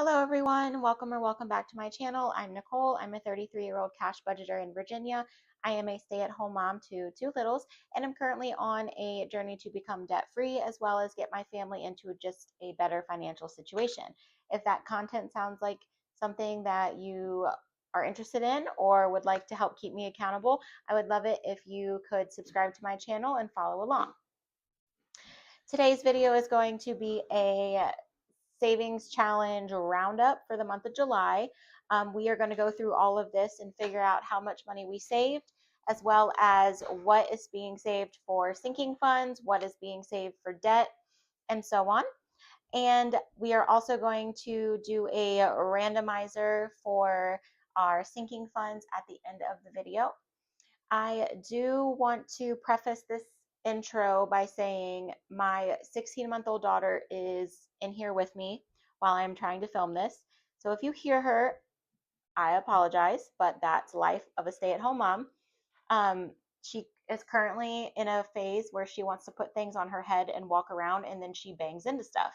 Hello everyone, welcome or welcome back to my channel. I'm Nicole. I'm a 33-year-old cash budgeter in Virginia. I am a stay-at-home mom to two littles, and I'm currently on a journey to become debt-free as well as get my family into just a better financial situation. If that content sounds like something that you are interested in or would like to help keep me accountable, I would love it if you could subscribe to my channel and follow along. Today's video is going to be a savings challenge roundup for the month of July. We are going to go through all of this and figure out how much money we saved, as well as what is being saved for sinking funds, what is being saved for debt, and so on. And we are also going to do a randomizer for our sinking funds at the end of the video. I do want to preface this intro by saying my 16-month-old daughter is in here with me while I'm trying to film this. So if you hear her, I apologize, but that's life of a stay-at-home mom. She is currently in a phase where she wants to put things on her head and walk around, and then she bangs into stuff.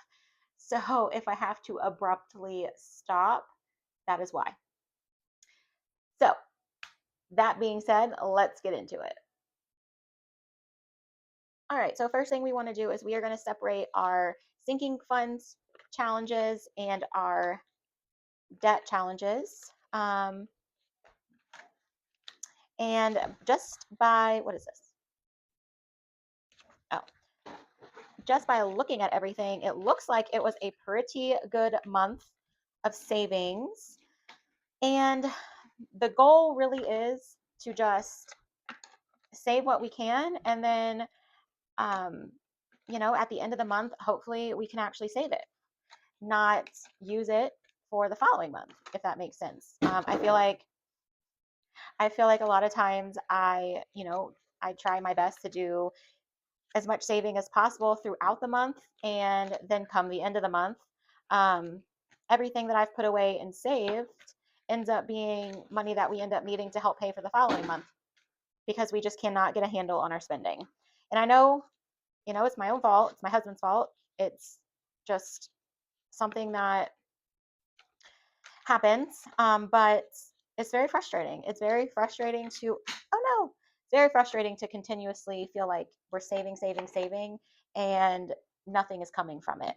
So if I have to abruptly stop, that is why. So that being said, let's get into it. All right, so first thing we want to do is we are going to separate our sinking funds challenges and our debt challenges. And just by, what is this? Oh, just by looking at everything, it looks like it was a pretty good month of savings. And the goal really is to just save what we can, and then, at the end of the month, hopefully we can actually save it, not use it for the following month, if that makes sense. I feel like a lot of times I try my best to do as much saving as possible throughout the month, and then come the end of the month, um, everything that I've put away and saved ends up being money that we end up needing to help pay for the following month because we just cannot get a handle on our spending. And I know, it's my own fault. It's my husband's fault. It's just something that happens. But it's very frustrating. It's very frustrating to, oh no, it's very frustrating to continuously feel like we're saving, saving, saving, and nothing is coming from it?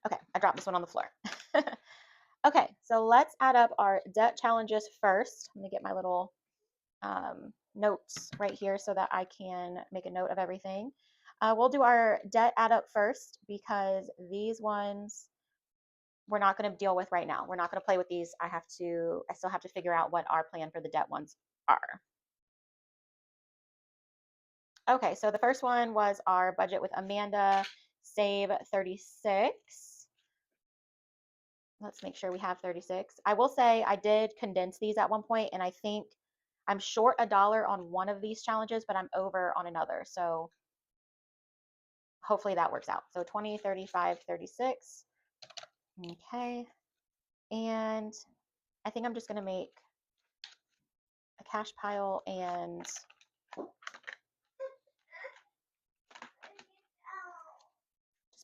Okay, I dropped this one on the floor. Okay, so let's add up our debt challenges first. Let me get my little notes right here so that I can make a note of everything. We'll do our debt add up first because these ones we're not going to deal with right now. We're not going to play with these. I still have to figure out what our plan for the debt ones are. Okay, so the first one was our budget with Amanda, save 36. Let's make sure we have 36. I will say I did condense these at one point, and I think I'm short $1 on one of these challenges, but I'm over on another. So hopefully that works out. So 20, 35, 36. Okay. And I think I'm just going to make a cash pile and just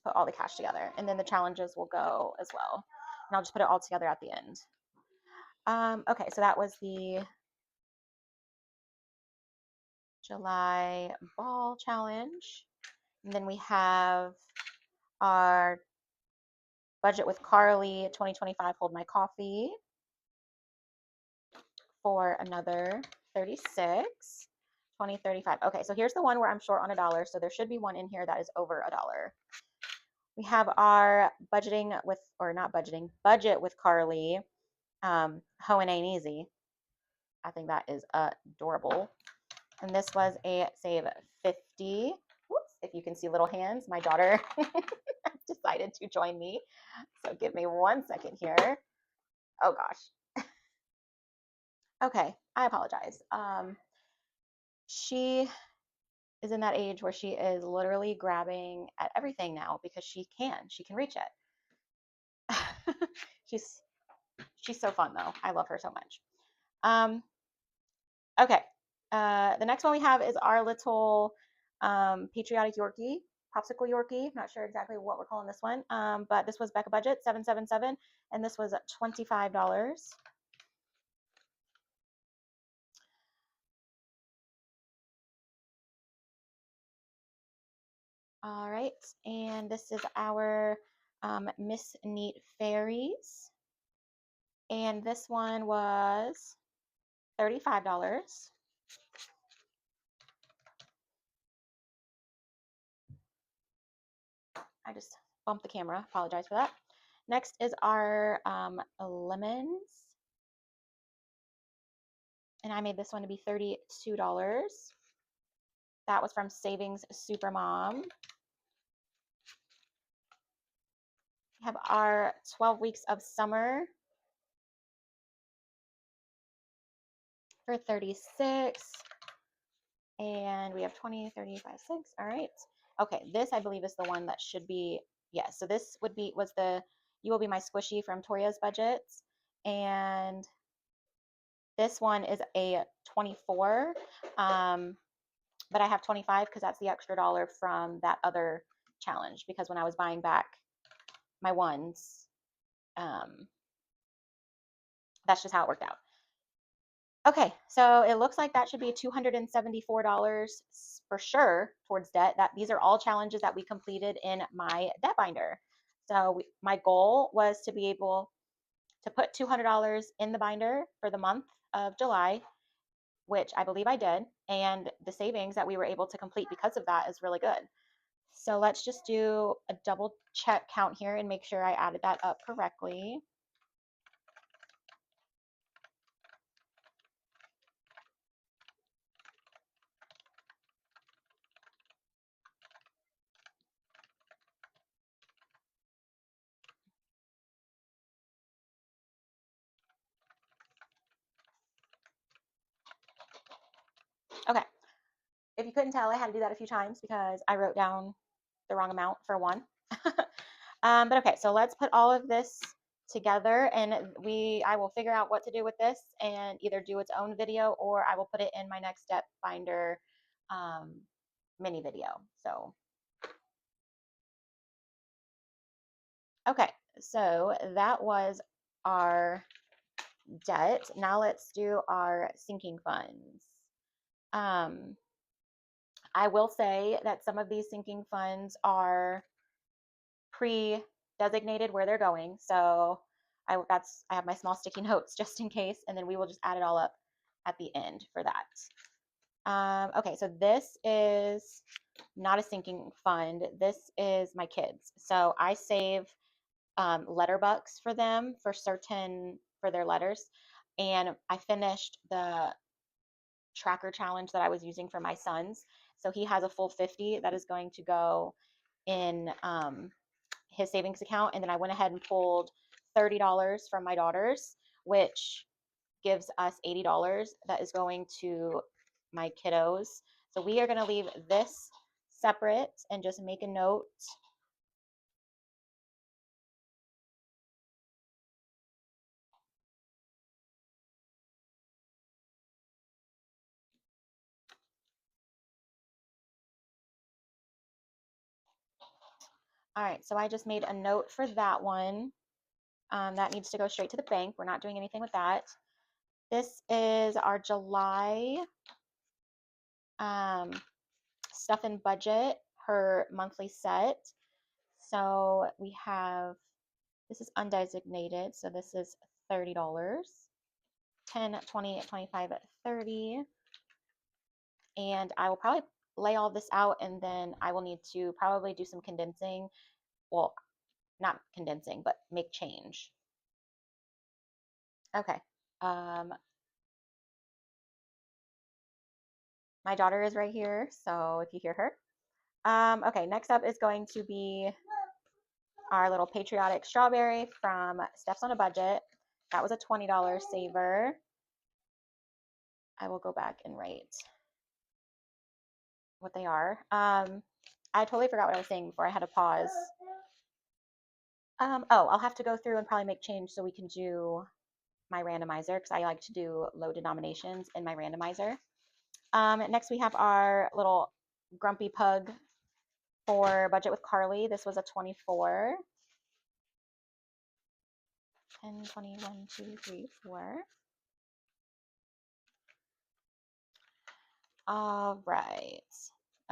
put all the cash together. And then the challenges will go as well. And I'll just put it all together at the end. Okay, so that was the July ball challenge. And then we have our budget with Carly 2025 hold my coffee for another 36. 2035. Okay, so here's the one where I'm short on $1. So there should be one in here that is over $1. We have our budgeting with, or not budgeting, budget with Carly. Hoeing ain't easy. I think that is adorable. And this was a save 50. Whoops, if you can see little hands, my daughter decided to join me. So give me 1 second here. Oh gosh. Okay, I apologize. She is in that age where she is literally grabbing at everything now because she can reach it. she's so fun though. I love her so much. Okay. The next one we have is our little patriotic Yorkie. popsicle Yorkie. Not sure exactly what we're calling this one, but this was Becca Budget 777, and this was $25. All right, and this is our Miss Neat Fairies, and this one was $35. I just bumped the camera. Apologize for that. Next is our lemons, and I made this one to be $32. That was from Savings Supermom. We have our 12 weeks of summer for 36, and we have 20, 35, 6. All right. Okay, this I believe is the one that should be, yes. So this was the You Will Be My Squishy from Toria's Budgets, and this one is a 24, but I have 25 because that's the extra dollar from that other challenge, because when I was buying back my ones, that's just how it worked out. Okay, so it looks like that should be $274 for sure towards debt. These are all challenges that we completed in my debt binder. So my goal was to be able to put $200 in the binder for the month of July, which I believe I did, and the savings that we were able to complete because of that is really good. So let's just do a double check count here and make sure I added that up correctly. Okay, if you couldn't tell, I had to do that a few times because I wrote down the wrong amount for one. But okay, so let's put all of this together, and I will figure out what to do with this and either do its own video, or I will put it in my next step binder mini video. So okay, so that was our debt. Now let's do our sinking funds. I will say that some of these sinking funds are pre-designated where they're going. So I have my small sticky notes just in case, and then we will just add it all up at the end for that. Okay, so this is not a sinking fund. This is my kids. So I save letter bucks for them for their letters, and I finished the tracker challenge that I was using for my sons. So he has a full 50 that is going to go in his savings account. And then I went ahead and pulled $30 from my daughters, which gives us $80 that is going to my kiddos. So we are going to leave this separate and just make a note. All right, so I just made a note for that one. That needs to go straight to the bank. We're not doing anything with that. This is our July stuff and budget, her monthly set. So we have, this is undesignated, so this is $30. 10, 20, 25, 30. And I will probably lay all this out, and then I will need to probably do some condensing. Well, not condensing, but make change. Okay. My daughter is right here, so if you hear her. Okay, next up is going to be our little patriotic strawberry from Steps on a Budget. That was a $20 saver. I will go back and write what they are. I totally forgot what I was saying before I had to pause. Oh, I'll have to go through and probably make change so we can do my randomizer, because I like to do low denominations in my randomizer. Next we have our little grumpy pug For Budget with Carly, this was a 24. 10, 20, 1, 2, 3, 4. All right.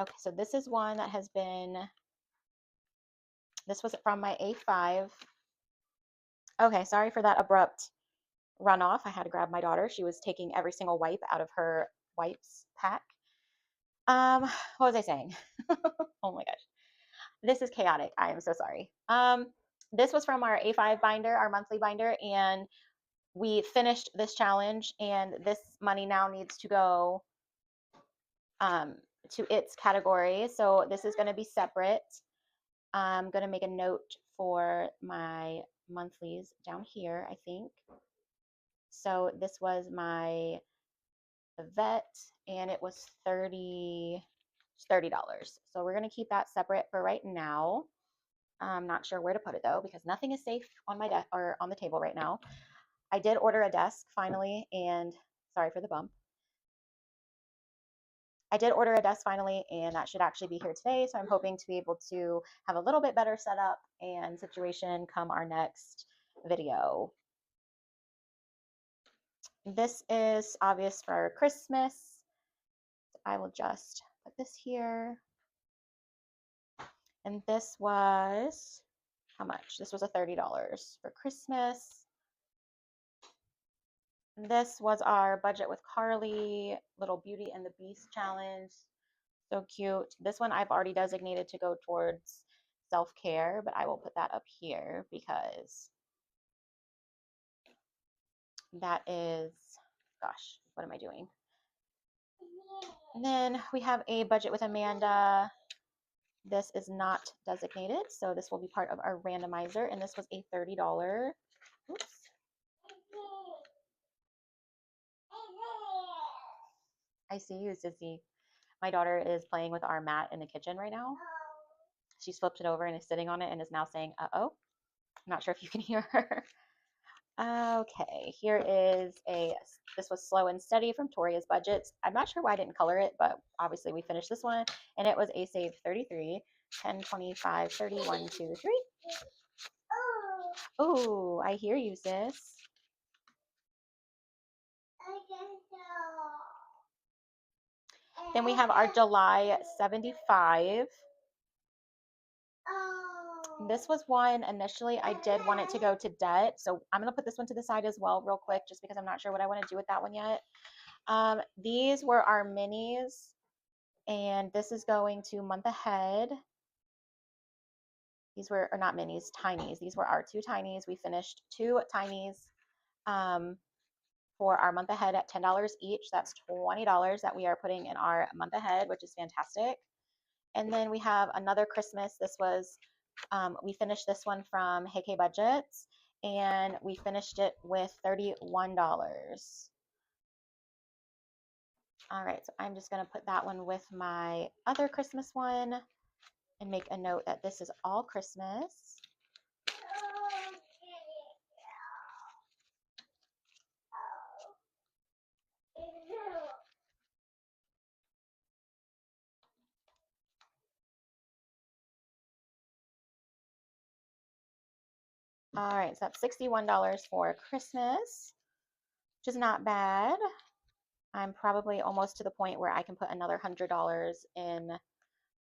Okay, so this is one that has been, this was from my A5. Okay, sorry for that abrupt runoff. I had to grab my daughter. She was taking every single wipe out of her wipes pack. What was I saying? Oh my gosh. This is chaotic. I am so sorry. This was from our A5 binder, our monthly binder, and we finished this challenge, and this money now needs to go to its category. So this is going to be separate. I'm going to make a note for my monthlies down here, I think. So this was my vet, and it was $30. So we're going to keep that separate for right now. I'm not sure where to put it though, because nothing is safe on my desk or on the table right now. I did order a desk finally, and sorry for the bump. I did order a desk finally, and that should actually be here today. So I'm hoping to be able to have a little bit better setup and situation come our next video. This is obvious for Christmas. I will just put this here. And this was, how much? This was a $30 for Christmas. This was our Budget with Carly, Little Beauty and the Beast challenge. So cute. This one I've already designated to go towards self-care, but I will put that up here because that is, gosh, what am I doing? And then we have a Budget with Amanda. This is not designated, so this will be part of our randomizer, and this was a $30. Oops. I see you, Sissy. My daughter is playing with our mat in the kitchen right now. She's flipped it over and is sitting on it and is now saying, uh-oh. I'm not sure if you can hear her. Okay, here is this was Slow and Steady from Toria's Budgets. I'm not sure why I didn't color it, but obviously we finished this one, and it was a save 33, 10, 25, 30, 1, 2, 3. Oh, I hear you, sis. Then we have our July 75. This was one initially I did want it to go to debt, so I'm going to put this one to the side as well real quick just because I'm not sure what I want to do with that one yet. These were our minis, and this is going to month ahead. These were, or not minis, tinies. These were our two tinies. We finished two tinies for our month ahead at $10 each. That's $20 that we are putting in our month ahead, which is fantastic. And then we have another Christmas. This was, we finished this one from Hey K Budgets, and we finished it with $31. All right, so I'm just going to put that one with my other Christmas one and make a note that this is all Christmas. All right, so that's $61 for Christmas, which is not bad. I'm probably almost to the point where I can put another $100 in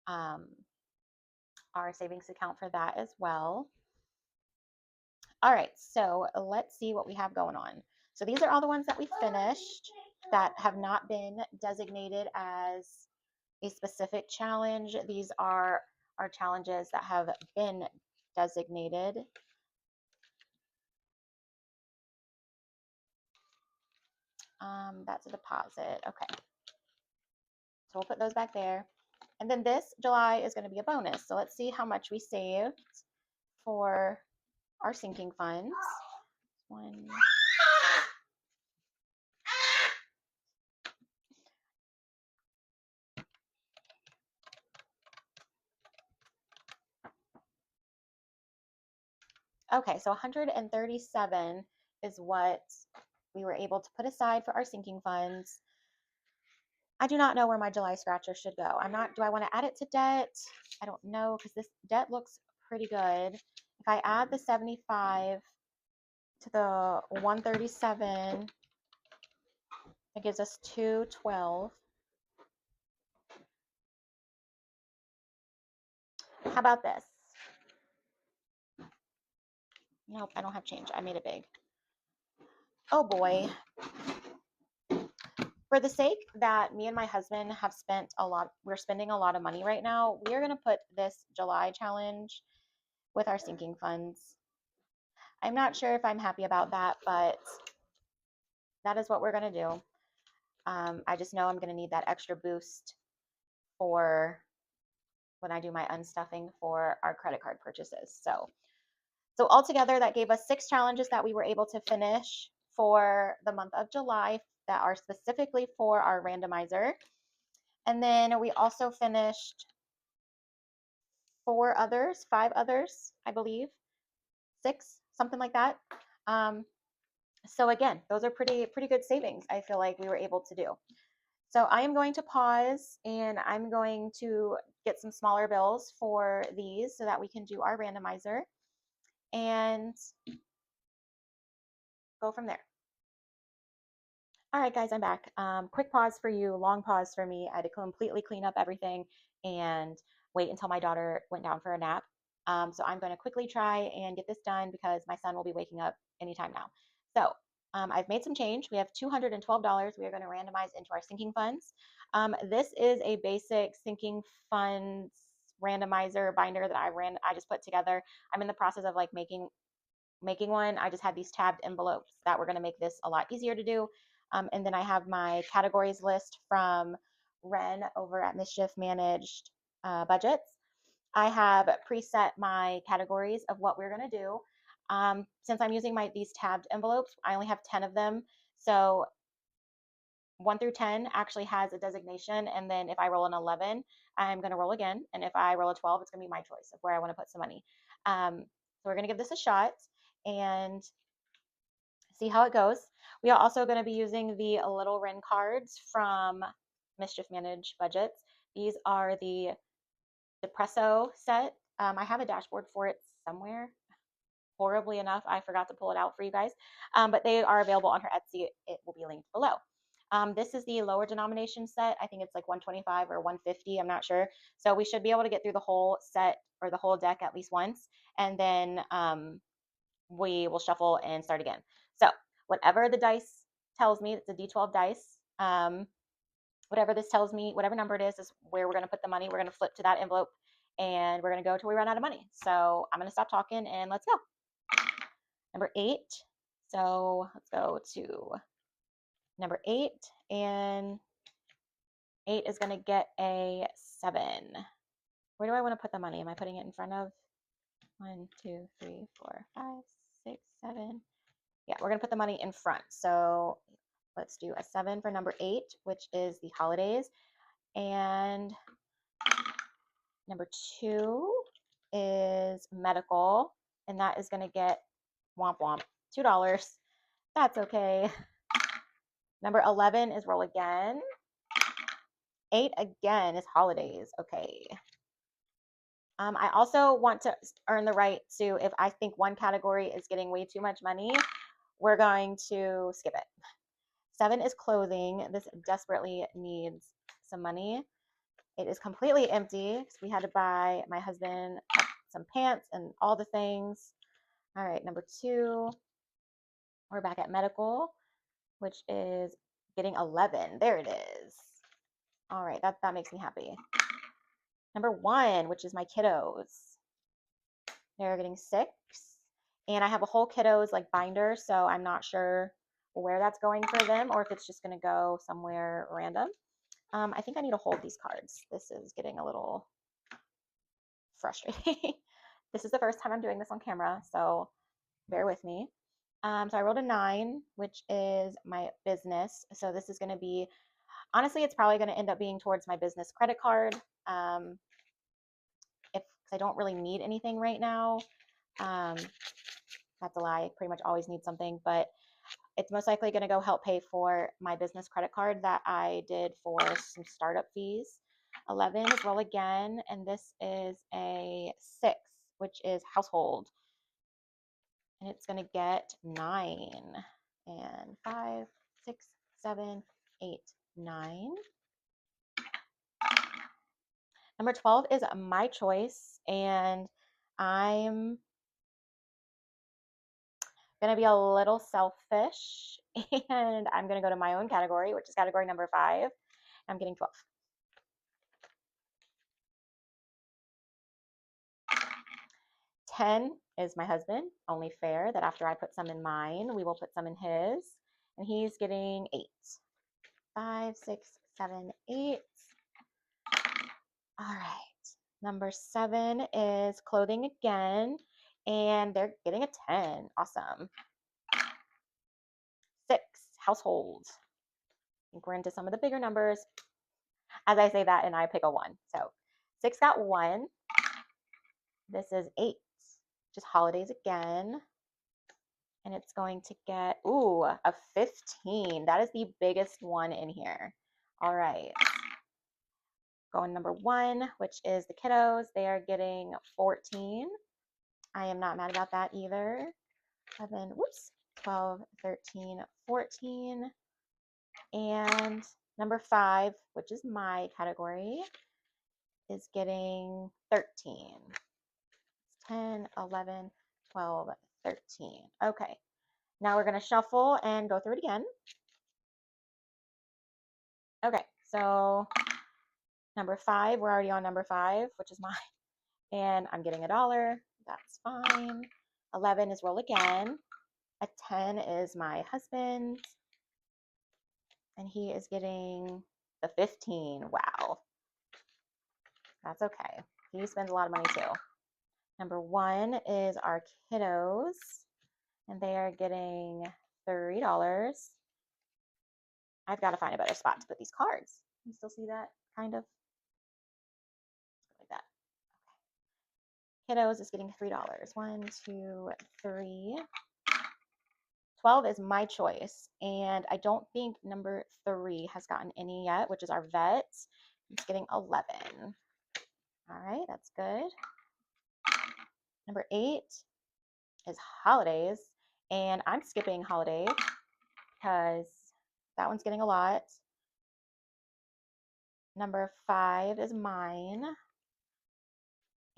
our savings account for that as well. All right, so let's see what we have going on. So these are all the ones that we finished that have not been designated as a specific challenge. These are our challenges that have been designated. That's a deposit. Okay. So we'll put those back there. And then this July is going to be a bonus. So let's see how much we saved for our sinking funds. One. Okay, so 137 is what we were able to put aside for our sinking funds. I do not know where my July scratcher should go. Do I want to add it to debt? I don't know because this debt looks pretty good. If I add the 75 to the 137, it gives us 212. How about this? Nope, I don't have change. I made it big. Oh boy. For the sake that me and my husband have spent a lot, we're spending a lot of money right now. We are going to put this July challenge with our sinking funds. I'm not sure if I'm happy about that, but that is what we're going to do. I just know I'm going to need that extra boost for when I do my unstuffing for our credit card purchases. So altogether, that gave us 6 challenges that we were able to finish for the month of July that are specifically for our randomizer. And then we also finished 5 others, I believe, 6, something like that. So again, those are pretty good savings. I feel like we were able to do. So I am going to pause and I'm going to get some smaller bills for these so that we can do our randomizer and go from there. All right, guys, I'm back. Quick pause for you, long pause for me. I had to completely clean up everything and wait until my daughter went down for a nap. So I'm going to quickly try and get this done because my son will be waking up anytime now. So I've made some change. We have $212 we are going to randomize into our sinking funds. This is a basic sinking funds randomizer binder that I just put together. I'm in the process of like making one. I just had these tabbed envelopes that were going to make this a lot easier to do. And then I have my categories list from Ren over at Mischief Managed Budgets. I have preset my categories of what we're going to do. Since I'm using these tabbed envelopes, I only have 10 of them. So 1 through 10 actually has a designation. And then if I roll an 11, I'm going to roll again. And if I roll a 12, it's going to be my choice of where I want to put some money. So we're going to give this a shot and see how it goes. We are also going to be using the Little Ren cards from Mischief Managed Budgets. These are the Depresso set. I have a dashboard for it somewhere. Horribly enough, I forgot to pull it out for you guys, but they are available on her Etsy. It will be linked below. This is the lower denomination set. I think it's like 125 or 150. I'm not sure. So we should be able to get through the whole set or the whole deck at least once, and then we will shuffle and start again. So whatever the dice tells me, it's a D12 dice. Whatever this tells me, whatever number it is where we're going to put the money. We're going to flip to that envelope and we're going to go till we run out of money. So I'm going to stop talking and let's go. Number 8. So let's go to number 8, and 8 is going to get a 7. Where do I want to put the money? Am I putting it in front of 1, 2, 3, 4, 5, 6, 7? Yeah, we're going to put the money in front. So let's do a 7 for number 8, which is the holidays. And number 2 is medical, and that is going to get womp womp, $2. That's okay. Number 11 is roll again. 8 again is holidays. Okay. I also want to earn the right to, if I think one category is getting way too much money, we're going to skip it. 7 is clothing. This desperately needs some money. It is completely empty because we had to buy my husband some pants and all the things. All right, number 2, we're back at medical, which is getting 11. There it is. All right, that makes me happy. Number 1, which is my kiddos. They're getting 6. And I have a whole kiddos like binder, so I'm not sure where that's going for them or if it's just going to go somewhere random. I think I need to hold these cards. This is getting a little frustrating. This is the first time I'm doing this on camera, so bear with me. So I rolled a 9, which is my business. So this is going to be, honestly, it's probably going to end up being towards my business credit card. If I don't really need anything right now. That's a lie. I pretty much always need something, but it's most likely going to go help pay for my business credit card that I did for some startup fees. 11 is roll again, and this is a 6, which is household. And it's going to get 9. And 5, 6, 7, 8, 9. Number 12 is my choice, and I'm going to be a little selfish, and I'm going to go to my own category, which is category number 5. I'm getting 12. 10 is my husband. Only fair that after I put some in mine, we will put some in his, and he's getting 8. 5, 6, 7, 8. All right. Number 7 is clothing again, and they're getting a 10. Awesome. 6, household. I think we're into some of the bigger numbers. As I say that, and I pick a 1. So 6 got 1. This is 8, just holidays again. And it's going to get, ooh, a 15. That is the biggest one in here. All right. Going number 1, which is the kiddos. They are getting 14. I am not mad about that either. 11, whoops, 12, 13, 14. And number 5, which is my category, is getting 13. 10, 11, 12, 13. Okay. Now we're going to shuffle and go through it again. Okay, so number 5, we're already on number 5, which is mine. And I'm getting $1. That's fine. 11 is roll again. A 10 is my husband. And he is getting the 15. Wow. That's okay. He spends a lot of money too. Number 1 is our kiddos. And they are getting $3. I've got to find a better spot to put these cards. You still see that? Kind of. Like that. Okay. Kiddos is getting $3. 1, 2, 3. 12 is my choice. And I don't think number 3 has gotten any yet, which is our vet. It's getting 11. All right, that's good. Number 8 is holidays. And I'm skipping holidays because that one's getting a lot. Number 5 is mine.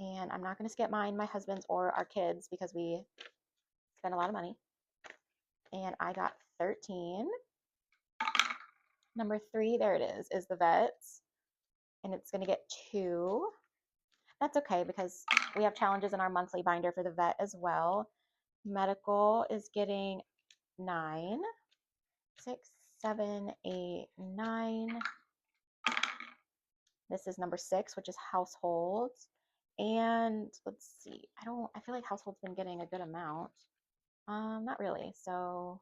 And I'm not going to skip mine, my husband's, or our kids because we spend a lot of money. And I got 13. Number 3, there it is the vets. And it's going to get 2. That's okay because we have challenges in our monthly binder for the vet as well. Medical is getting 9. 6, 7, 8, 9. This is number 6, which is households. And let's see, I feel like household's been getting a good amount. Not really. So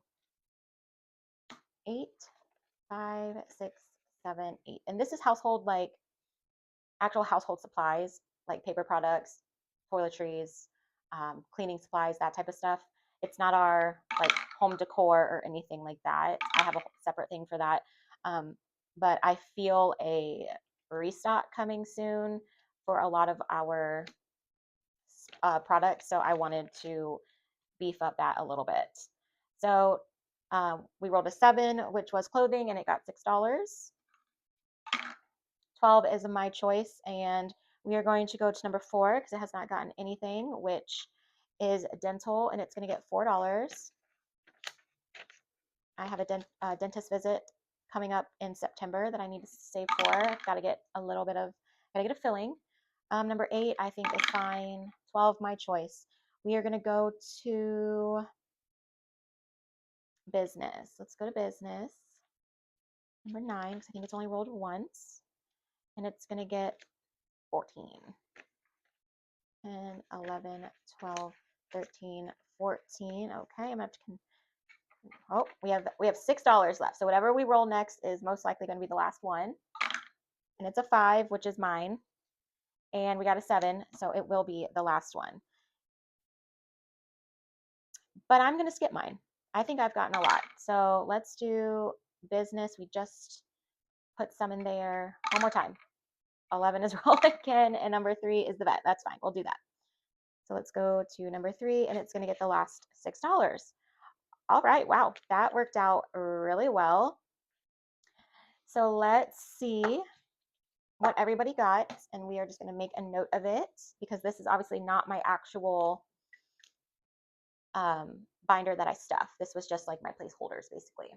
8, 5, 6, 7, 8. And this is household, like actual household supplies, like paper products, toiletries, cleaning supplies, that type of stuff. It's not our like home decor or anything like that. I have a separate thing for that. But I feel a restock coming soon for a lot of our products. So I wanted to beef up that a little bit. So we rolled a 7, which was clothing, and it got $6. 12 is my choice, and we are going to go to number 4 because it has not gotten anything, which is dental, and it's going to get $4. I have a dentist visit coming up in September that I need to save for. I've got to get a filling. Number 8, I think is fine. 12, my choice. We are going to go to business. Let's go to business. Number 9, because I think it's only rolled once. And it's going to get 14. 10, 11, 12, 13, 14. Okay, I'm going to have to oh, we have $6 left. So whatever we roll next is most likely going to be the last one. And it's a 5, which is mine. And we got a 7, so it will be the last one. But I'm going to skip mine. I think I've gotten a lot. So let's do business. We just put some in there. One more time. 11 is roll again, and number 3 is the vet. That's fine. We'll do that. So let's go to number 3, and it's going to get the last $6. All right. Wow. That worked out really well. So let's see what everybody got, and we are just going to make a note of it because this is obviously not my actual binder that I stuff. This was just like my placeholders, basically.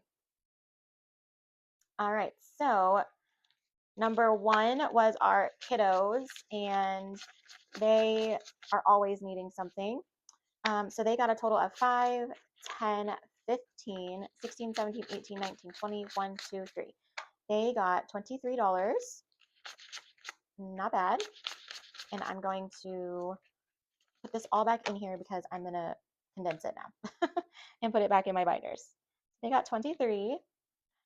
All right. So number 1 was our kiddos, and they are always needing something. So they got a total of 5, 10, 15, 16, 17, 18, 19, 20, 1, 2, 3. They got $23. Not bad. And I'm going to put this all back in here because I'm going to condense it now and put it back in my binders. They got 23.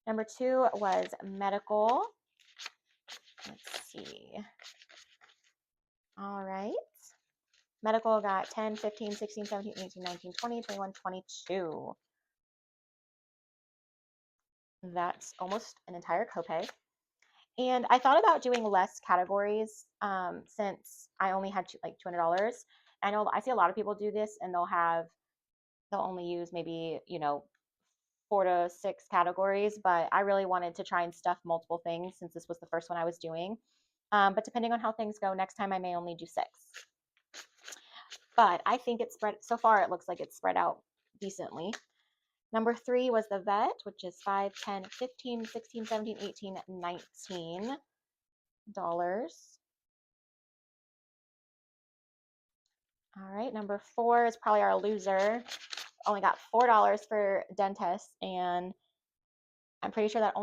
Number 2 was medical. Let's see. All right. Medical got 10, 15, 16, 17, 18, 19, 20, 21, 22. That's almost an entire copay. And I thought about doing less categories since I only had like $200. I know I see a lot of people do this, and they'll only use maybe, 4 to 6 categories, but I really wanted to try and stuff multiple things since this was the first one I was doing. But depending on how things go, next time I may only do 6. But I think it's spread, so far it looks like it's spread out decently. Number 3 was the vet, which is 5, 10, 15, 16, 17, 18, 19 dollars. All right, number 4 is probably our loser. Only got $4 for dentist, and I'm pretty sure that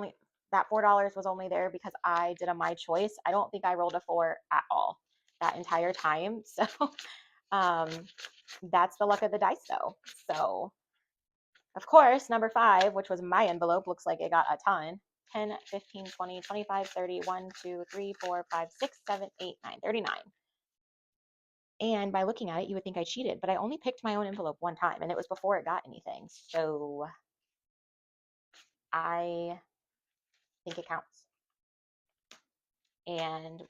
$4 was only there because I did a my choice. I don't think I rolled a 4 at all that entire time. So that's the luck of the dice, though. So of course, number 5, which was my envelope, looks like it got a ton. 10, 15, 20, 25, 30, 1, 2, 3, 4, 5, 6, 7, 8, 9, 39. And by looking at it, you would think I cheated, but I only picked my own envelope one time, and it was before it got anything. So I think it counts. And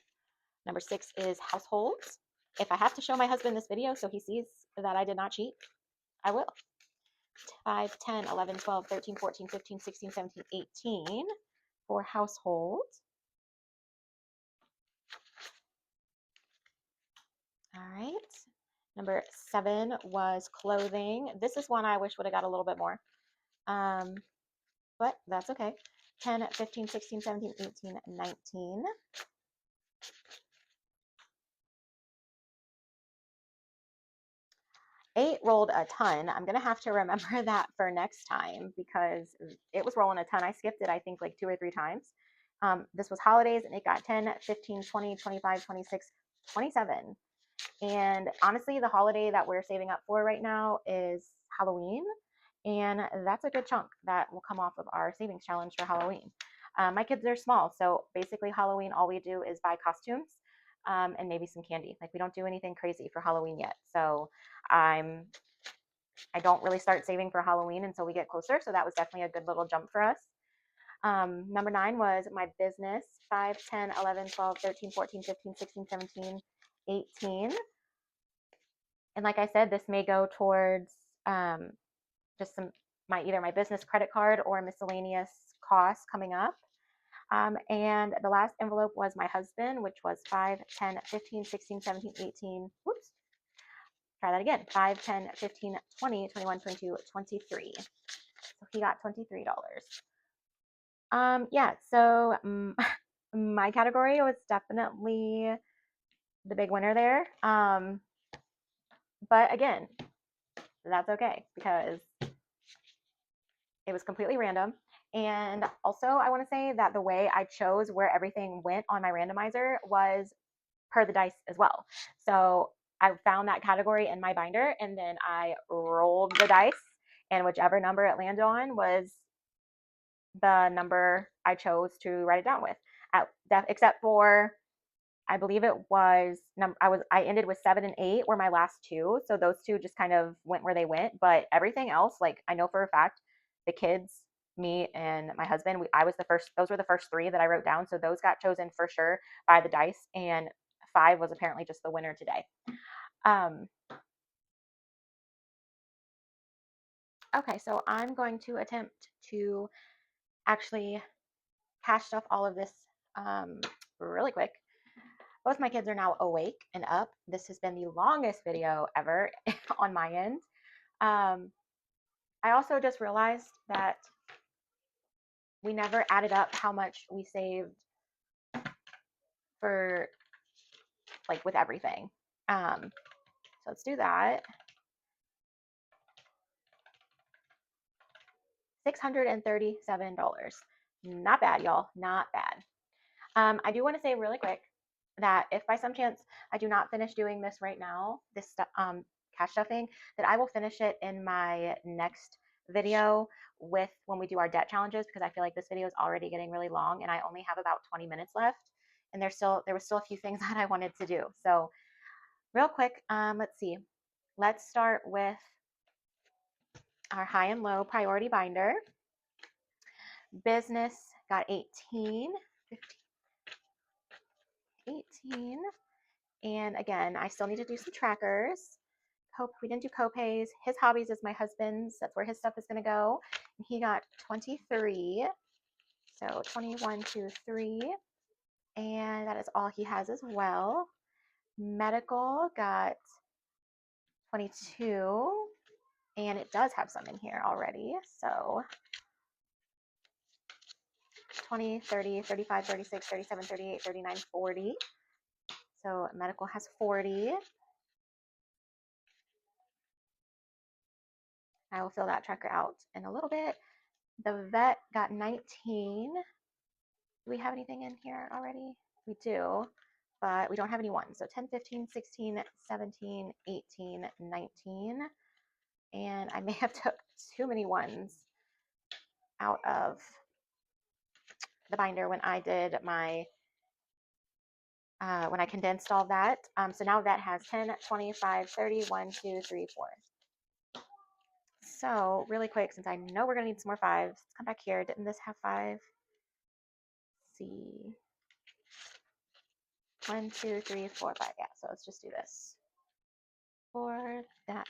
number 6 is households. If I have to show my husband this video so he sees that I did not cheat, I will. 5, 10, 11, 12, 13, 14, 15, 16, 17, 18 for household. All right. Number 7 was clothing. This is one I wish would have got a little bit more, but that's okay. 10, 15, 16, 17, 18, 19. Eight rolled a ton. I'm going to have to remember that for next time because it was rolling a ton. I skipped it, I think, like 2 or 3 times. This was holidays, and it got 10, 15, 20, 25, 26, 27. And honestly, the holiday that we're saving up for right now is Halloween. And that's a good chunk that will come off of our savings challenge for Halloween. My kids are small, so basically Halloween, all we do is buy costumes and maybe some candy. Like, we don't do anything crazy for Halloween yet. So I don't really start saving for Halloween until we get closer. So that was definitely a good little jump for us. Number 9 was my business. 5, 10, 11, 12, 13, 14, 15, 16, 17, 18. And like I said, this may go towards just either my business credit card or miscellaneous costs coming up. And the last envelope was my husband, which was 5, 10, 15, 16, 17, 18. Whoops. Try that again. 5, 10, 15, 20, 21, 22, 23. So he got $23. Yeah, so my category was definitely the big winner there. But again, that's okay because it was completely random. And also, I want to say that the way I chose where everything went on my randomizer was per the dice as well. So I found that category in my binder, and then I rolled the dice, and whichever number it landed on was the number I chose to write it down with, except for I believe it was I ended with 7 and 8 were my last two. So those two just kind of went where they went. But everything else, like I know for a fact, the kids, me and my husband, I was the first, those were the first three that I wrote down. So those got chosen for sure by the dice. And 5 was apparently just the winner today. Um, okay, so I'm going to attempt to actually cash stuff all of this um, really quick. Both my kids are now awake and up. This has been the longest video ever on my end. Um, I also just realized that we never added up how much we saved for like with everything. So let's do that. $637. Not bad, y'all. Not bad. I do want to say really quick that if by some chance I do not finish doing this right now, this cash stuffing, that I will finish it in my next video with when we do our debt challenges, because I feel like this video is already getting really long and I only have about 20 minutes left. And there was still a few things that I wanted to do. So real quick, let's see. Let's start with our high and low priority binder. Business got 18, 15, 18. And again, I still need to do some trackers. We didn't do copays. His hobbies is my husband's. That's where his stuff is going to go. And he got 23. So 21, 2, 3. And that is all he has as well. Medical got 22. And it does have some in here already. So 20, 30, 35, 36, 37, 38, 39, 40. So medical has 40. I will fill that tracker out in a little bit. The vet got 19. Do we have anything in here already? We do, but we don't have any ones. So 10, 15, 16, 17, 18, 19. And I may have took too many ones out of the binder when I did my, when I condensed all that. So now that has 10, 25, 30, 1, 2, 3, 4. So really quick, since I know we're going to need some more fives, let's come back here. Didn't this have 5? Let's see. 1, 2, 3, 4, 5. Yeah, so let's just do this for that.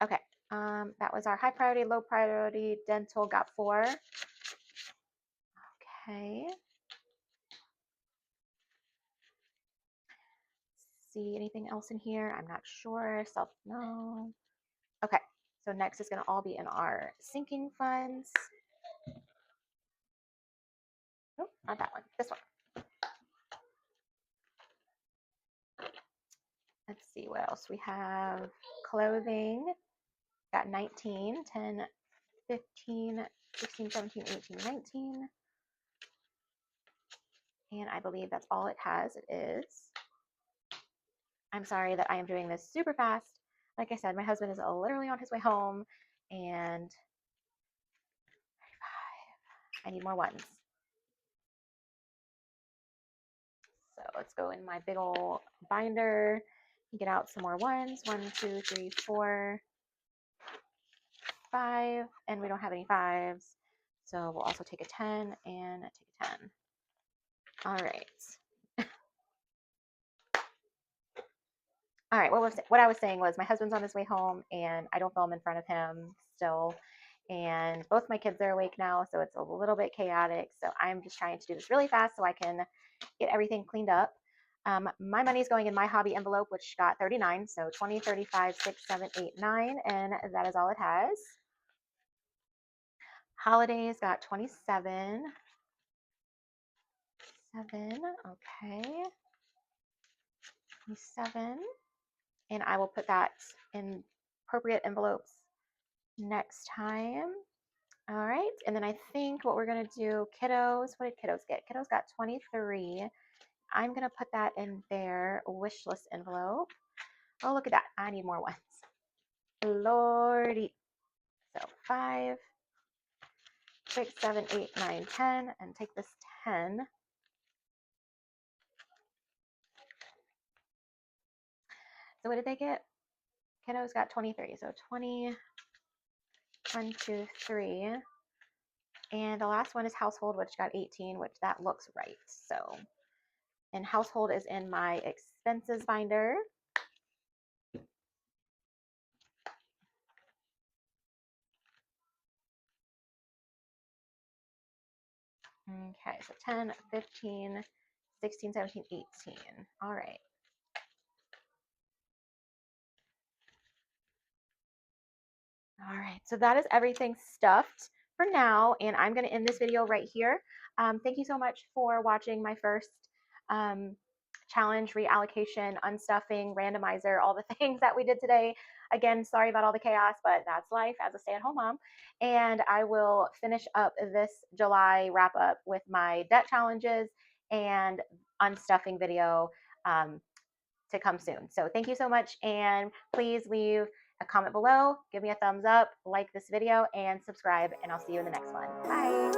Okay, that was our high priority, low priority. Dental got 4. Okay. See anything else in here? I'm not sure. Self, no. Okay, so next is going to all be in our sinking funds. Oh, not that one. This one. Let's see what else we have. Clothing got 19, 10, 15, 16, 17, 18, 19. And I believe that's all it has. It is. I'm sorry that I am doing this super fast. Like I said, my husband is literally on his way home, and I need more ones. So let's go in my big old binder, get out some more ones. 1, 2, 3, 4, 5, and we don't have any 5s. So we'll also take a 10 and take a 10. All right. All right, what I was saying was my husband's on his way home and I don't film in front of him still. And both my kids are awake now, so it's a little bit chaotic. So I'm just trying to do this really fast so I can get everything cleaned up. My money is going in my hobby envelope, which got 39. So 20, 35, 6, 7, 8, 9, and that is all it has. Holidays got 27. 7, okay. 27. And I will put that in appropriate envelopes next time. All right, and then I think what we're gonna do, kiddos, what did kiddos get? Kiddos got 23. I'm gonna put that in their wish list envelope. Oh, look at that, I need more ones. Lordy. So 5, 6, 7, 8, 9, 10, and take this 10. So what did they get? Kiddos got 23. So 20, 1, 2, 3. And the last one is household, which got 18, which that looks right. So, and household is in my expenses binder. Okay, so 10, 15, 16, 17, 18. All right. All right, so that is everything stuffed for now, and I'm going to end this video right here. Thank you so much for watching my first challenge, reallocation, unstuffing, randomizer, all the things that we did today. Again, sorry about all the chaos, but that's life as a stay-at-home mom. And I will finish up this July wrap up with my debt challenges and unstuffing video to come soon. So thank you so much, and please leave a comment below, give me a thumbs up, like this video, and subscribe, and I'll see you in the next one. Bye.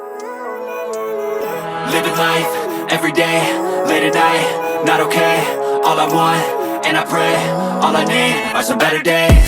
Living life, every day, late at night, not okay. All I want, and I pray, all I need are some better days.